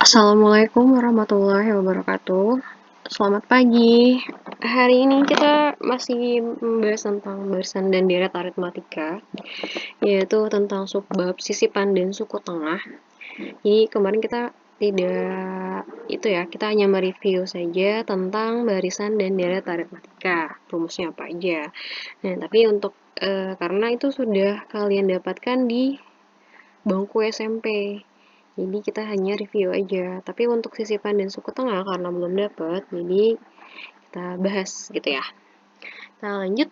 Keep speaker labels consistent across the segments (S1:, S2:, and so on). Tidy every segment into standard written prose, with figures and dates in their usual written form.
S1: Assalamualaikum warahmatullahi wabarakatuh. Selamat pagi. Hari ini kita masih membahas tentang barisan dan deret aritmatika, yaitu tentang subbab sisipan dan suku tengah. Jadi kemarin kita kita hanya mereview saja tentang barisan dan deret aritmatika, rumusnya apa aja. Nah, tapi karena itu sudah kalian dapatkan di bangku SMP. Jadi kita hanya review aja. Tapi untuk sisipan dan suku tengah karena belum dapet, jadi kita bahas gitu ya. Kita lanjut.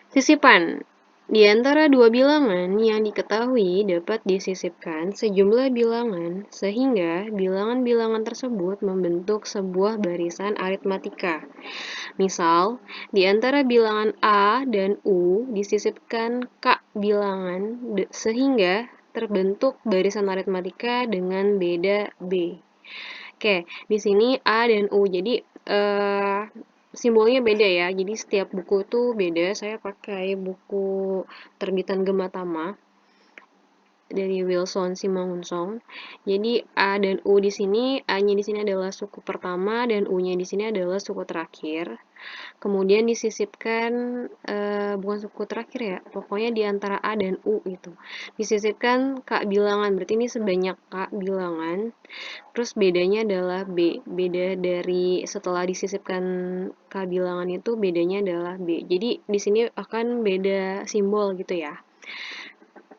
S1: Sisipan. Di antara dua bilangan yang diketahui dapat disisipkan sejumlah bilangan sehingga bilangan-bilangan tersebut membentuk sebuah barisan aritmatika. Misal, di antara bilangan A dan U disisipkan K bilangan sehingga terbentuk barisan aritmatika dengan beda B. Oke, di sini A dan U. Jadi simbolnya beda ya. Jadi setiap buku itu beda. Saya pakai buku terbitan Gematama dari Wilson Simangunsong. Jadi A dan U di sini, A-nya di sini adalah suku pertama dan U-nya di sini adalah suku terakhir. Kemudian disisipkan bukan suku terakhir ya, pokoknya di antara A dan U gitu. Disisipkan K bilangan, berarti ini sebanyak K bilangan. Terus bedanya adalah B. Beda dari setelah disisipkan K bilangan itu bedanya adalah B. Jadi di sini akan beda simbol gitu ya.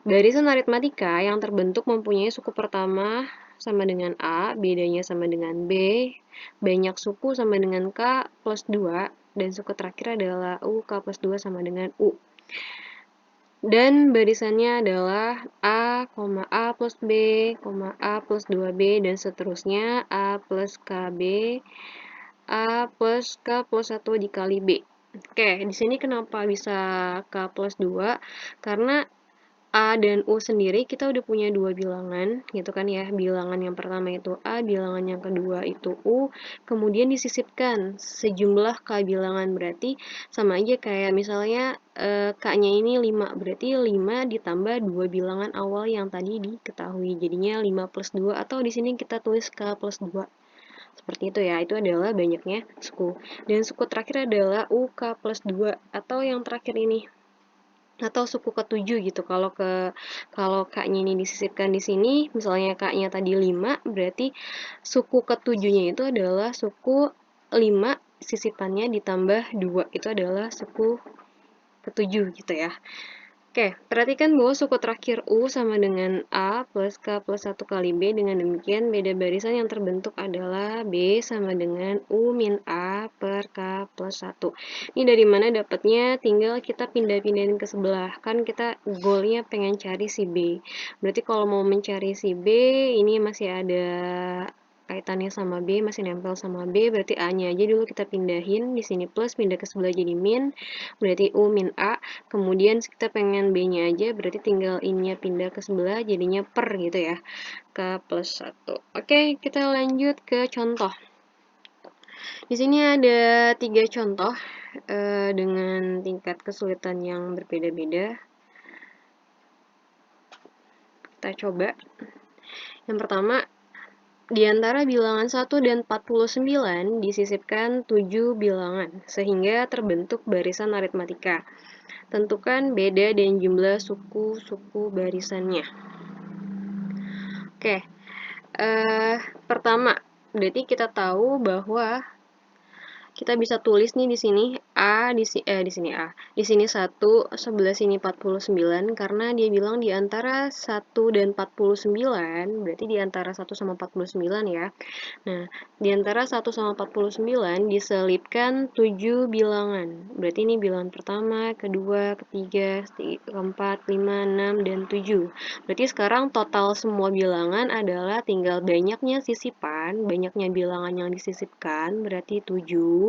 S1: Barisan aritmatika yang terbentuk mempunyai suku pertama sama dengan A, bedanya sama dengan B, banyak suku sama dengan K plus 2, dan suku terakhir adalah U, K plus 2 sama dengan U. Dan barisannya adalah A, A plus B, A plus 2B, dan seterusnya A plus KB, A plus K plus 1 dikali B. Oke, di sini kenapa bisa K plus 2? Karena A dan U sendiri kita udah punya dua bilangan gitu kan ya. Bilangan yang pertama itu A, bilangan yang kedua itu U. Kemudian disisipkan sejumlah K bilangan, berarti sama aja kayak misalnya K-nya ini 5, berarti 5 ditambah dua bilangan awal yang tadi diketahui. Jadinya 5 plus 2 atau di sini kita tulis K plus 2. Seperti itu ya, itu adalah banyaknya suku. Dan suku terakhir adalah UK plus 2 atau yang terakhir ini, atau suku ketujuh gitu. Kalau K-nya ini disisipkan di sini, misalnya K-nya tadi 5, berarti suku ketujuhnya itu adalah suku 5 sisipannya ditambah 2, itu adalah suku ketujuh gitu ya. Oke, perhatikan bahwa suku terakhir U sama dengan A plus K plus 1 kali B. Dengan demikian, beda barisan yang terbentuk adalah B sama dengan U min A per K plus 1. Ini dari mana dapatnya? Tinggal kita pindah-pindahin ke sebelah. Kan kita goalnya pengen cari si B. Berarti kalau mau mencari si B, ini masih ada kaitannya sama B, masih nempel sama B, berarti A-nya aja dulu kita pindahin, di sini plus, pindah ke sebelah jadi min, berarti U min A, kemudian kita pengen B-nya aja, berarti tinggal ininya pindah ke sebelah, jadinya per gitu ya, K plus 1. Oke, kita lanjut ke contoh. Di sini ada 3 contoh dengan tingkat kesulitan yang berbeda-beda. Kita coba. Yang pertama, di antara bilangan 1 dan 49 disisipkan 7 bilangan, sehingga terbentuk barisan aritmatika. Tentukan beda dan jumlah suku-suku barisannya. Oke, pertama, berarti kita tahu bahwa kita bisa tulis nih di sini A, di sini A. Di sini 1, sebelah sini 49 karena dia bilang di antara 1 dan 49, berarti di antara 1 sama 49 ya. Nah, di antara 1 sama 49 diselipkan 7 bilangan. Berarti ini bilangan pertama, kedua, ketiga, keempat, 5, 6, dan 7. Berarti sekarang total semua bilangan adalah tinggal banyaknya sisipan, banyaknya bilangan yang disisipkan, berarti 7.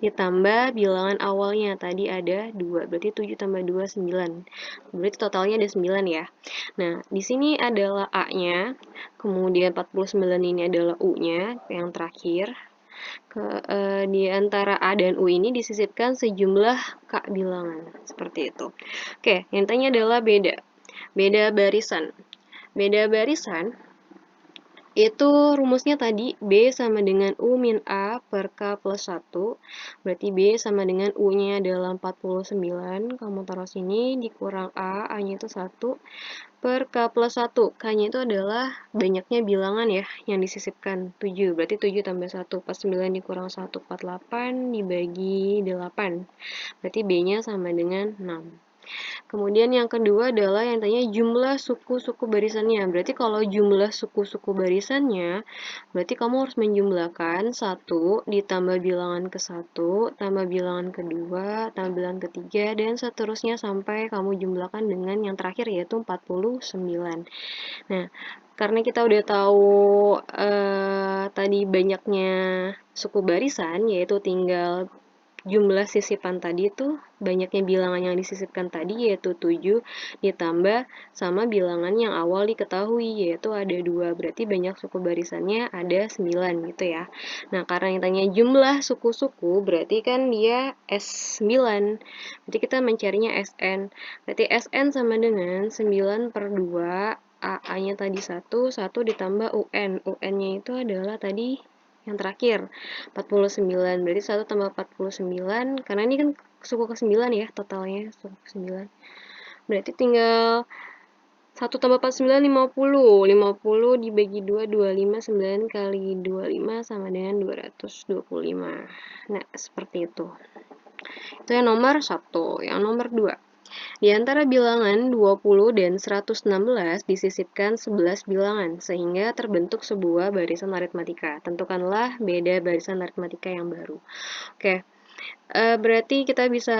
S1: Ditambah bilangan awalnya tadi ada 2, berarti 7 tambah 2, 9. Berarti totalnya ada 9 ya. Nah, di sini adalah A-nya, kemudian 49 ini adalah U-nya, yang terakhir. Di antara A dan U ini disisipkan sejumlah K bilangan, seperti itu. Oke, yang tanya adalah beda barisan. Beda barisan Itu rumusnya tadi B sama dengan U min A per K plus 1. Berarti B sama dengan U-nya adalah 49. Kamu taruh sini, dikurang A, A-nya itu 1. Per K plus 1. K-nya itu adalah banyaknya bilangan ya, yang disisipkan. 7. Berarti 7 tambah 1. 49 dikurang 1, 48 dibagi 8. Berarti B-nya sama dengan 6. Kemudian yang kedua adalah yang tanya jumlah suku-suku barisannya. Berarti kalau jumlah suku-suku barisannya, berarti kamu harus menjumlahkan 1 ditambah bilangan ke 1, tambah bilangan kedua, tambah bilangan ketiga, dan seterusnya sampai kamu jumlahkan dengan yang terakhir yaitu 49. Nah, karena kita udah tahu tadi banyaknya suku barisan, yaitu tinggal jumlah sisipan tadi itu banyaknya bilangan yang disisipkan tadi yaitu 7 ditambah sama bilangan yang awal diketahui yaitu ada 2. Berarti banyak suku barisannya ada 9 gitu ya. Nah, karena yang tanya jumlah suku-suku berarti kan dia S9. Berarti kita mencarinya SN. Berarti SN sama dengan 9 per 2 A-nya tadi 1 ditambah UN. UN-nya itu adalah tadi yang terakhir 49. Berarti 1 tambah 49 karena ini kan suku ke-9 ya totalnya suku ke-9. Berarti tinggal 1 tambah 49 50. 50 dibagi 2 25. 9 kali 25 sama dengan 225. Nah, seperti itu. Itu yang nomor 1. Yang nomor 2. Di antara bilangan 20 dan 116 disisipkan 11 bilangan, sehingga terbentuk sebuah barisan aritmatika. Tentukanlah beda barisan aritmatika yang baru. Oke, berarti kita bisa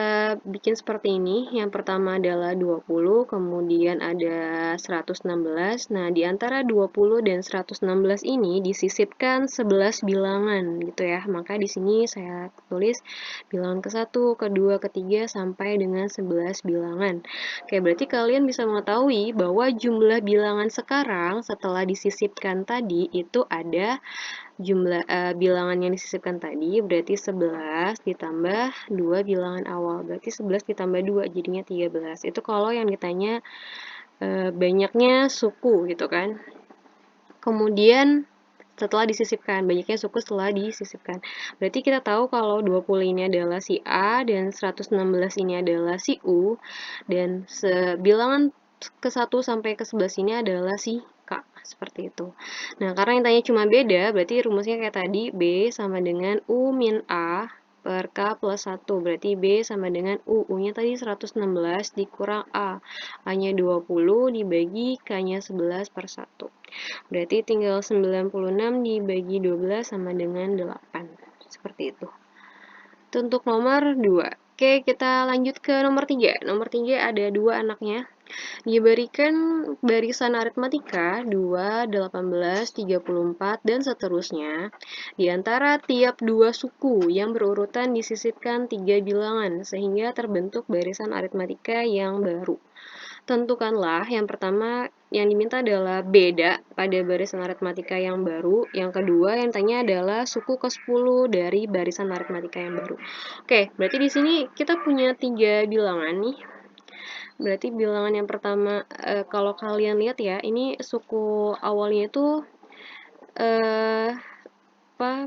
S1: bikin seperti ini. Yang pertama adalah 20, kemudian ada 116. Nah, di antara 20 dan 116 ini disisipkan 11 bilangan gitu ya. Maka di sini saya tulis bilangan ke-1, ke-2, ke-3 sampai dengan 11 bilangan. Oke, berarti kalian bisa mengetahui bahwa jumlah bilangan sekarang setelah disisipkan tadi itu ada jumlah bilangan yang disisipkan tadi berarti 11 ditambah 2 bilangan awal. Berarti 11 ditambah 2 jadinya 13. Itu kalau yang ditanya banyaknya suku gitu kan. Kemudian setelah disisipkan, banyaknya suku setelah disisipkan. Berarti kita tahu kalau 20 ini adalah si A dan 116 ini adalah si U dan bilangan ke-1 sampai ke-11 ini adalah si K, seperti itu. Nah, karena yang tanya cuma beda, berarti rumusnya kayak tadi, B sama dengan U min A per K plus 1. Berarti B sama dengan U. U-nya tadi 116 dikurang A. A-nya 20 dibagi K-nya 11 per 1. Berarti tinggal 96 dibagi 12 sama dengan 8. Seperti itu. Itu untuk nomor 2. Oke, kita lanjut ke nomor 3. Nomor 3 ada 2 anaknya. Diberikan barisan aritmatika 2, 18, 34, dan seterusnya. Di antara tiap 2 suku yang berurutan disisipkan 3 bilangan, sehingga terbentuk barisan aritmatika yang baru. Tentukanlah yang pertama yang diminta adalah beda pada barisan aritmatika yang baru. Yang kedua yang tanya adalah suku ke-10 dari barisan aritmatika yang baru. Oke, berarti di sini kita punya 3 bilangan nih. Berarti bilangan yang pertama, kalau kalian lihat ya, ini suku awalnya itu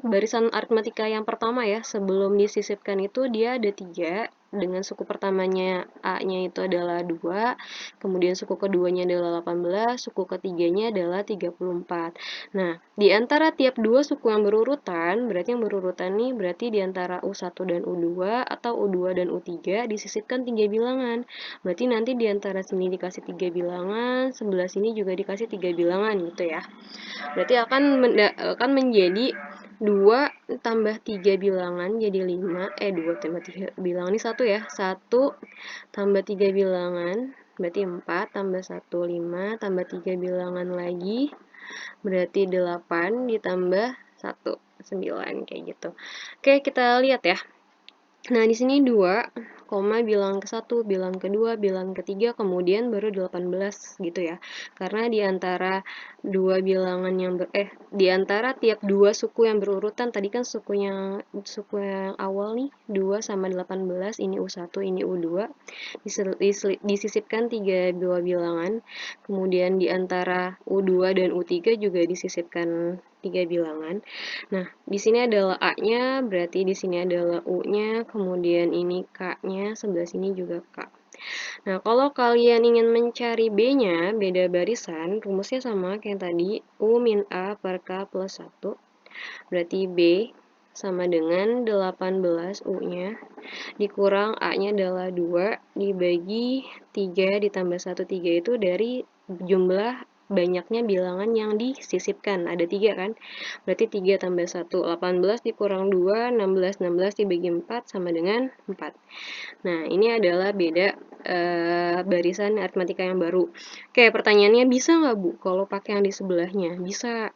S1: barisan aritmatika yang pertama ya, sebelum disisipkan itu dia ada 3, dengan suku pertamanya A-nya itu adalah 2, kemudian suku keduanya adalah 18, suku ketiganya adalah 34. Nah, di antara tiap 2 suku yang berurutan, berarti yang berurutan nih berarti di antara U1 dan U2 atau U2 dan U3 disisipkan 3 bilangan. Berarti nanti di antara sini dikasih 3 bilangan, sebelah sini juga dikasih 3 bilangan gitu ya. Berarti akan menjadi 2 tambah 3 bilangan jadi 5, 2 tambah 3 bilangan ini 1 ya, 1 tambah 3 bilangan, berarti 4 tambah 1, 5, tambah 3 bilangan lagi, berarti 8 ditambah 1, 9, kayak gitu. Oke, kita lihat ya. Nah, di sini 2, bilangan ke-1, bilangan ke-2, bilangan ke-3, kemudian baru 18 gitu ya. Karena di antara dua bilangan yang di antara tiap dua suku yang berurutan, tadi kan suku yang awal nih 2 sama 18, ini U1, ini U2. Disisipkan dua bilangan. Kemudian di antara U2 dan U3 juga disisipkan 3 bilangan. Nah, di sini adalah A-nya, berarti di sini adalah U-nya, kemudian ini K-nya, sebelah sini juga K. Nah, kalau kalian ingin mencari B-nya, beda barisan, rumusnya sama kayak tadi, U min A per K plus 1. Berarti B sama dengan 18 U-nya, dikurang A-nya adalah 2, dibagi 3 ditambah 1, 3 itu dari jumlah banyaknya bilangan yang disisipkan, ada 3 kan? Berarti 3 tambah 1, 18 dikurang 2, 16, 16 dibagi 4 sama dengan 4. Nah, ini adalah beda barisan aritmatika yang baru. Oke, pertanyaannya bisa nggak, Bu, kalau pakai yang di sebelahnya? Bisa,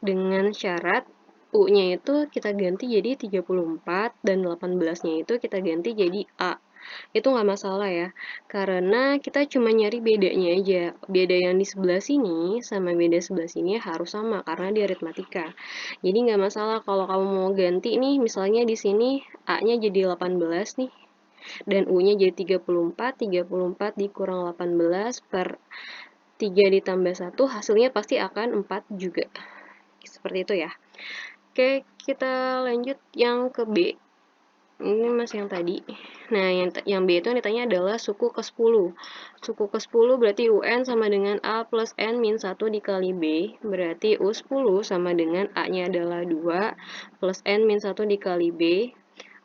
S1: dengan syarat U-nya itu kita ganti jadi 34 dan 18-nya itu kita ganti jadi A. Itu nggak masalah ya, karena kita cuma nyari bedanya aja. Beda yang di sebelah sini sama beda sebelah sini harus sama karena di aritmatika. Jadi nggak masalah kalau kamu mau ganti nih, misalnya di sini A-nya jadi 18 nih, dan U-nya jadi 34, 34 dikurang 18 per 3 ditambah 1, hasilnya pasti akan 4 juga. Seperti itu ya. Oke, kita lanjut yang ke B. Ini masih yang tadi. Nah, yang B itu yang ditanya adalah suku ke-10. Suku ke-10 berarti UN sama dengan A plus N min 1 dikali B. Berarti U10 sama dengan A-nya adalah 2 plus N min 1 dikali B.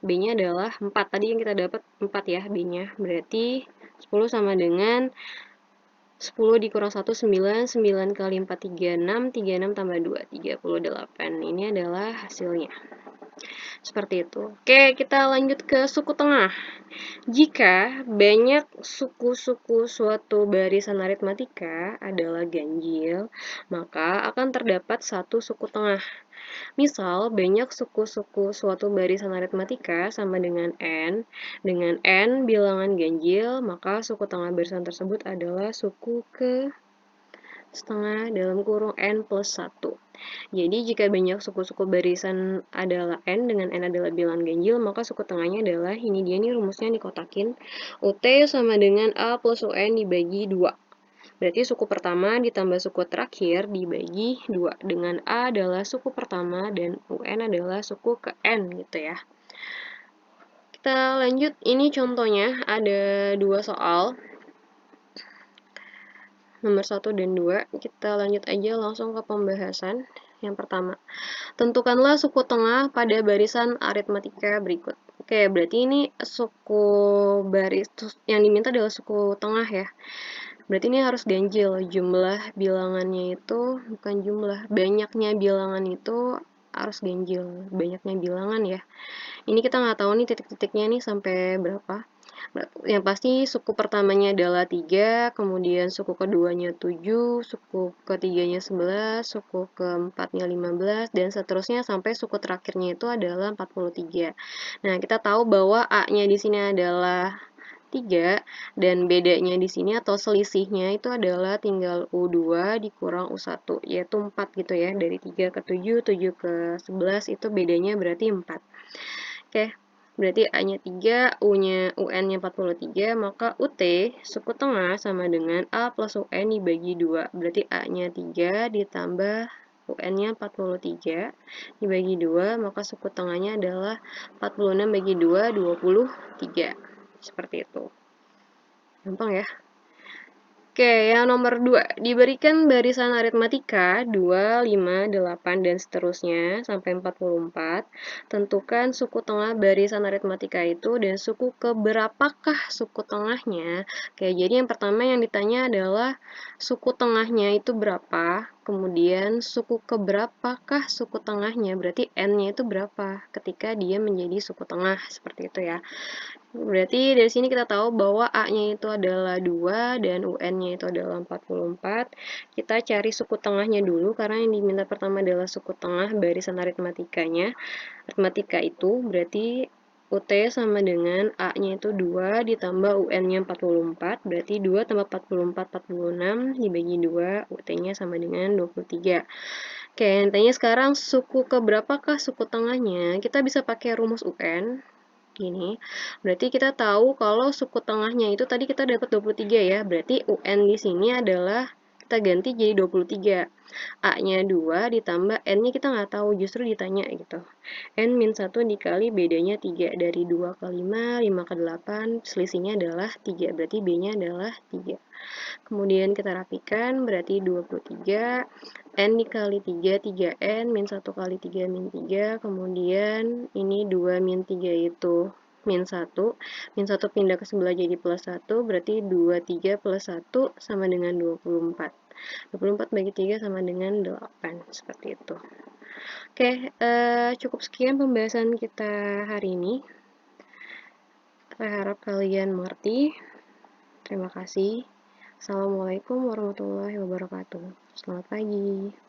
S1: B-nya adalah 4. Tadi yang kita dapat 4 ya B-nya. Berarti 10 sama dengan 10 dikurang 1, 9, 9 kali 4, 36, 36 tambah 2, 38. Ini adalah hasilnya. Seperti itu. Oke, kita lanjut ke suku tengah. Jika banyak suku-suku suatu barisan aritmatika adalah ganjil, maka akan terdapat satu suku tengah. Misal, banyak suku-suku suatu barisan aritmatika sama dengan N bilangan ganjil, maka suku tengah barisan tersebut adalah suku ke setengah dalam kurung N plus 1. Jadi, jika banyak suku-suku barisan adalah N, dengan N adalah bilangan ganjil, maka suku tengahnya adalah, ini dia nih rumusnya dikotakin, UT sama dengan A plus UN dibagi 2. Berarti suku pertama ditambah suku terakhir dibagi 2. Dengan A adalah suku pertama dan UN adalah suku ke N gitu ya. Kita lanjut, ini contohnya ada 2 soal. Nomor 1 dan 2, kita lanjut aja langsung ke pembahasan. Yang pertama, tentukanlah suku tengah pada barisan aritmatika berikut. Oke, berarti ini suku baris yang diminta adalah suku tengah ya. Berarti ini harus ganjil, jumlah bilangannya itu, bukan jumlah, banyaknya bilangan itu harus ganjil, banyaknya bilangan ya. Ini kita nggak tahu nih titik-titiknya nih sampai berapa. Yang pasti suku pertamanya adalah 3, kemudian suku keduanya 7, suku ketiganya 11, suku keempatnya 15, dan seterusnya sampai suku terakhirnya itu adalah 43. Nah, kita tahu bahwa A-nya di sini adalah 3, dan bedanya di sini atau selisihnya itu adalah tinggal U2 dikurang U1, yaitu 4 gitu ya, dari 3 ke 7, 7 ke 11 itu bedanya berarti 4. Oke, berarti A-nya 3, UN-nya 43, maka UT suku tengah sama dengan A plus UN dibagi 2. Berarti A-nya 3 ditambah UN-nya 43 dibagi 2, maka suku tengahnya adalah 46 bagi 2, 23. Seperti itu. Gampang ya. Oke, yang nomor 2. Diberikan barisan aritmatika 2, 5, 8, dan seterusnya sampai 44. Tentukan suku tengah barisan aritmatika itu dan suku keberapakah suku tengahnya. Oke, jadi yang pertama yang ditanya adalah suku tengahnya itu berapa, kemudian suku keberapakah suku tengahnya, berarti N-nya itu berapa ketika dia menjadi suku tengah, seperti itu ya. Berarti dari sini kita tahu bahwa A-nya itu adalah 2 dan UN-nya itu adalah 44. Kita cari suku tengahnya dulu karena yang diminta pertama adalah suku tengah barisan aritmatikanya. Aritmatika itu berarti UT sama dengan A-nya itu 2 ditambah UN-nya 44, berarti 2 tambah 44, 46 dibagi 2, UT-nya sama dengan 23. Oke, yang tanya sekarang suku keberapakah suku tengahnya? Kita bisa pakai rumus UN. Gini, berarti kita tahu kalau suku tengahnya itu tadi kita dapat 23 ya, berarti UN di sini adalah kita ganti jadi 23. A-nya 2 ditambah N-nya kita nggak tahu, justru ditanya gitu. N min 1 dikali bedanya 3. Dari 2 ke 5, 5 ke 8, selisihnya adalah 3. Berarti B-nya adalah 3. Kemudian kita rapikan, berarti 23. N dikali 3, 3N, min 1 kali 3, min 3. Kemudian ini 2 min 3 itu min 1. Min 1 pindah ke sebelah jadi plus 1, berarti 23 plus 1 sama dengan 24. 24 bagi 3 sama dengan 8, seperti itu. Oke, cukup sekian pembahasan kita hari ini. Saya harap kalian mengerti. Terima kasih. Assalamualaikum warahmatullahi wabarakatuh. Selamat pagi.